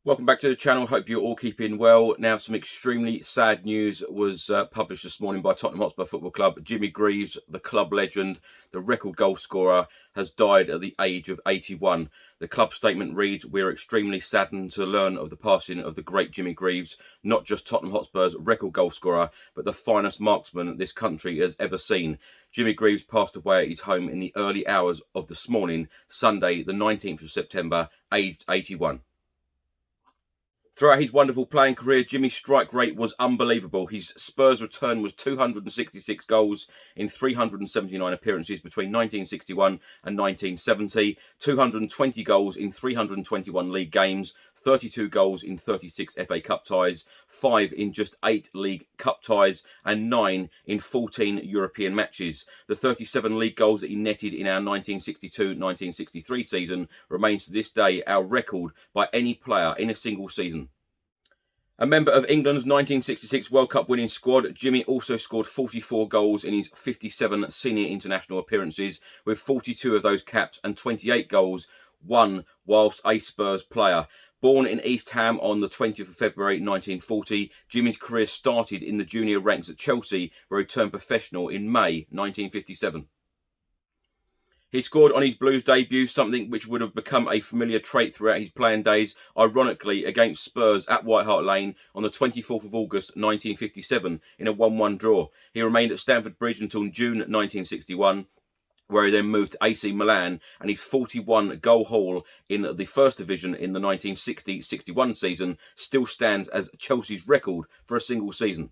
Welcome back to the channel. Hope you're all keeping well. Now, some extremely sad news was published this morning by Tottenham Hotspur Football Club. Jimmy Greaves, the club legend, the record goal scorer, has died at the age of 81. The club statement reads, "We're extremely saddened to learn of the passing of the great Jimmy Greaves, not just Tottenham Hotspur's record goal scorer, but the finest marksman this country has ever seen. Jimmy Greaves passed away at his home in the early hours of this morning, Sunday, the 19th of September, aged 81. Throughout his wonderful playing career, Jimmy's strike rate was unbelievable. His Spurs return was 266 goals in 379 appearances between 1961 and 1970, 220 goals in 321 league games, 32 goals in 36 FA Cup ties, 5 in just 8 League Cup ties, and 9 in 14 European matches. The 37 league goals that he netted in our 1962-1963 season remains to this day our record by any player in a single season. A member of England's 1966 World Cup winning squad, Jimmy also scored 44 goals in his 57 senior international appearances, with 42 of those caps and 28 goals won whilst a Spurs player. Born in East Ham on the 20th of February 1940, Jimmy's career started in the junior ranks at Chelsea, where he turned professional in May 1957. He scored on his Blues debut, something which would have become a familiar trait throughout his playing days, ironically against Spurs at White Hart Lane on the 24th of August 1957 in a 1-1 draw. He remained at Stamford Bridge until June 1961, where he then moved to AC Milan, and his 41-goal haul in the First Division in the 1960-61 season still stands as Chelsea's record for a single season.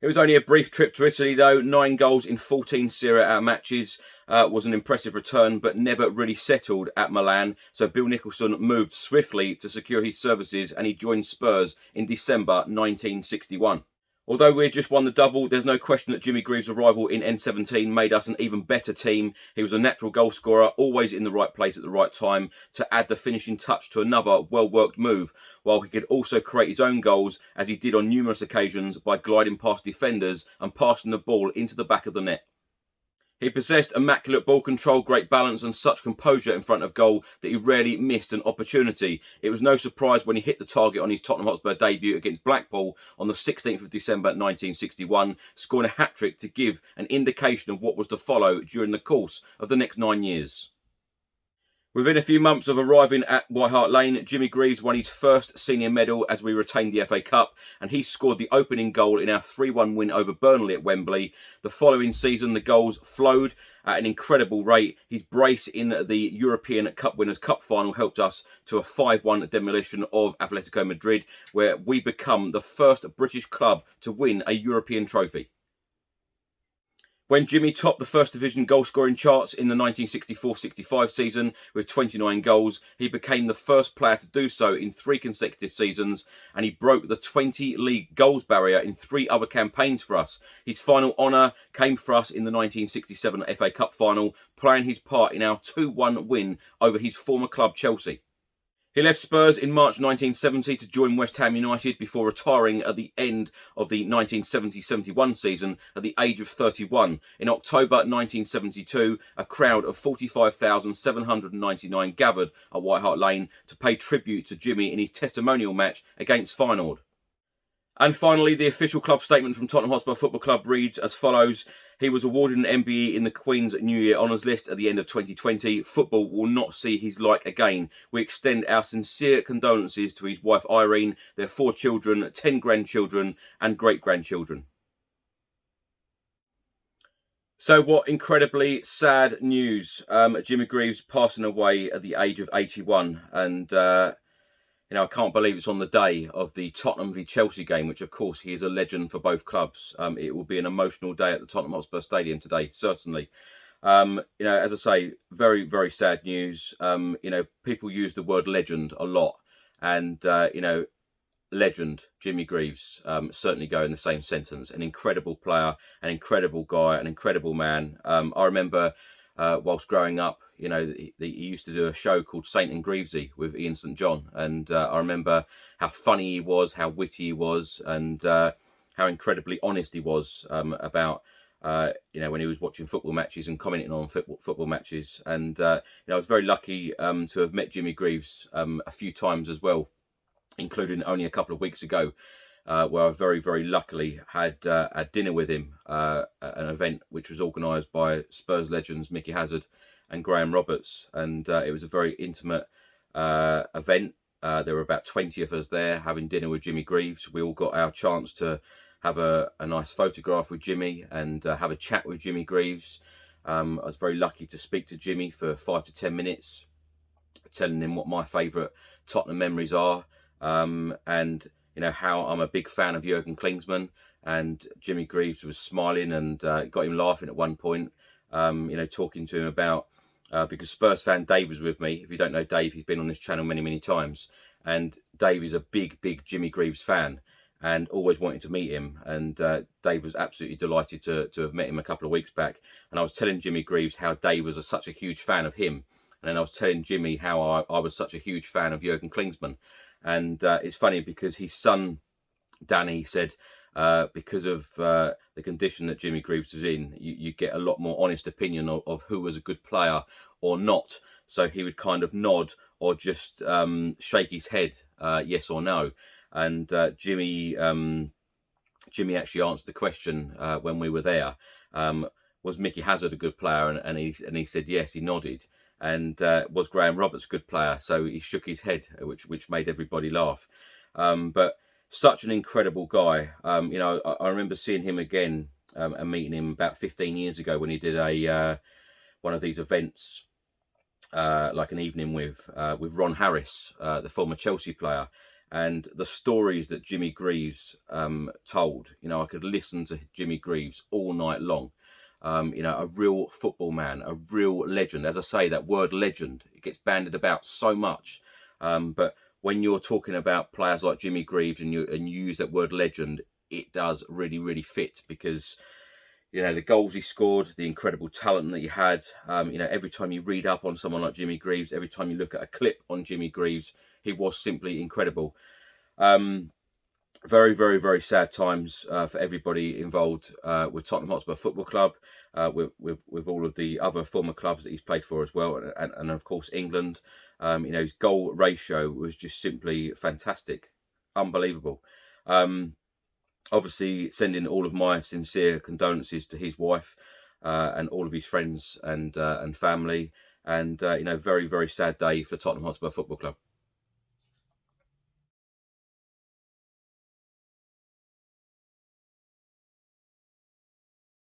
It was only a brief trip to Italy, though. 9 goals in 14 Serie A matches was an impressive return, but never really settled at Milan. So Bill Nicholson moved swiftly to secure his services, and he joined Spurs in December 1961. Although we had just won the double, there's no question that Jimmy Greaves' arrival in N17 made us an even better team. He was a natural goal scorer, always in the right place at the right time, to add the finishing touch to another well-worked move, while he could also create his own goals, as he did on numerous occasions by gliding past defenders and passing the ball into the back of the net. He possessed immaculate ball control, great balance and such composure in front of goal that he rarely missed an opportunity. It was no surprise when he hit the target on his Tottenham Hotspur debut against Blackpool on the 16th of December 1961, scoring a hat-trick to give an indication of what was to follow during the course of the next 9 years. Within a few months of arriving at White Hart Lane, Jimmy Greaves won his first senior medal as we retained the FA Cup, and he scored the opening goal in our 3-1 win over Burnley at Wembley. The following season, the goals flowed at an incredible rate. His brace in the European Cup Winners' Cup final helped us to a 5-1 demolition of Atletico Madrid, where we become the first British club to win a European trophy. When Jimmy topped the First Division goal-scoring charts in the 1964-65 season with 29 goals, he became the first player to do so in 3 consecutive seasons, and he broke the 20 league goals barrier in 3 other campaigns for us. His final honour came for us in the 1967 FA Cup final, playing his part in our 2-1 win over his former club Chelsea. He left Spurs in March 1970 to join West Ham United before retiring at the end of the 1970-71 season at the age of 31. In October 1972, a crowd of 45,799 gathered at White Hart Lane to pay tribute to Jimmy in his testimonial match against Feyenoord. And finally, the official club statement from Tottenham Hotspur Football Club reads as follows. He was awarded an MBE in the Queen's New Year Honours List at the end of 2020. Football will not see his like again. We extend our sincere condolences to his wife Irene, their 4 children, 10 grandchildren and great-grandchildren. So what incredibly sad news. Jimmy Greaves passing away at the age of 81. And I can't believe it's on the day of the Tottenham v Chelsea game, which, of course, he is a legend for both clubs. It will be an emotional day at the Tottenham Hotspur Stadium today, certainly. As I say, very, very sad news. People use the word legend a lot. And, legend, Jimmy Greaves, certainly go in the same sentence. An incredible player, an incredible guy, an incredible man. I remember whilst growing up, he used to do a show called Saint and Greavesy with Ian St John, and I remember how funny he was, how witty he was, and how incredibly honest he was about you know, when he was watching football matches and commenting on football matches. And you know, I was very lucky to have met Jimmy Greaves a few times as well, including only a couple of weeks ago, where I very, very luckily had dinner with him at an event which was organised by Spurs legends Mickey Hazard and Graham Roberts. And it was a very intimate event. There were about 20 of us there having dinner with Jimmy Greaves. We all got our chance to have a nice photograph with Jimmy and have a chat with Jimmy Greaves. I was very lucky to speak to Jimmy for 5 to 10 minutes, telling him what my favourite Tottenham memories are, and you know, how I'm a big fan of Jurgen Klinsmann. And Jimmy Greaves was smiling and got him laughing at one point, you know, talking to him about, because Spurs fan Dave was with me. If you don't know Dave, he's been on this channel many, many times. And Dave is a big, big Jimmy Greaves fan and always wanted to meet him. And Dave was absolutely delighted to have met him a couple of weeks back. And I was telling Jimmy Greaves how Dave was such a huge fan of him. And then I was telling Jimmy how I was such a huge fan of Jurgen Klinsmann. And it's funny because his son, Danny, said because of the condition that Jimmy Greaves was in, you get a lot more honest opinion of who was a good player or not. So he would kind of nod or just shake his head, yes or no. And Jimmy actually answered the question when we were there. Was Mickey Hazard a good player? And he said yes. He nodded. And was Graham Roberts a good player? So he shook his head, which made everybody laugh. But such an incredible guy. You know, I remember seeing him again and meeting him about 15 years ago when he did one of these events, like an evening with Ron Harris, the former Chelsea player. And the stories that Jimmy Greaves told, you know, I could listen to Jimmy Greaves all night long. You know, a real football man, a real legend. As I say, that word legend, it gets bandied about so much. But when you're talking about players like Jimmy Greaves and you use that word legend, it does really, really fit, because, you know, the goals he scored, the incredible talent that he had. You know, every time you read up on someone like Jimmy Greaves, every time you look at a clip on Jimmy Greaves, he was simply incredible. Very, very, very sad times for everybody involved with Tottenham Hotspur Football Club, with all of the other former clubs that he's played for as well, and of course England. You know, his goal ratio was just simply fantastic, unbelievable. Obviously, sending all of my sincere condolences to his wife and all of his friends and family, and you know, very, very sad day for Tottenham Hotspur Football Club.